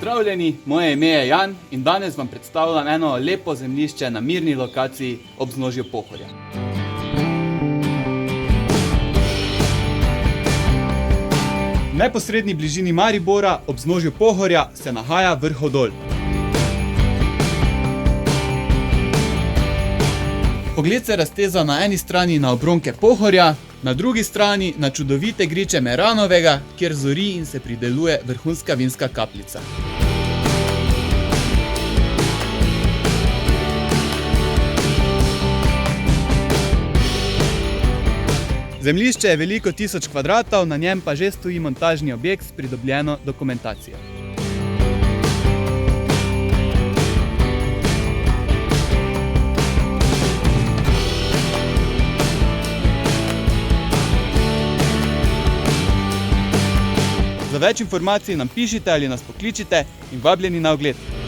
Pozdravljeni, moje ime je Jan in danes vam predstavljam eno lepo zemljišče na mirni lokaciji ob vznožju Pohorja. V neposredni bližini Maribora ob vznožju Pohorja se nahaja Vrhodol. Pogled se razteza na eni strani na obronke Pohorja, na drugi strani na čudovite griče Meranovega, kjer zori in se prideluje vrhunska vinska kapljica. Zemljišče je veliko 1000 kvadratov, na njem pa že stoji montažni objekt s pridobljeno dokumentacijo. Za več informacij nam pišite ali nas pokličite in vabljeni na ogled.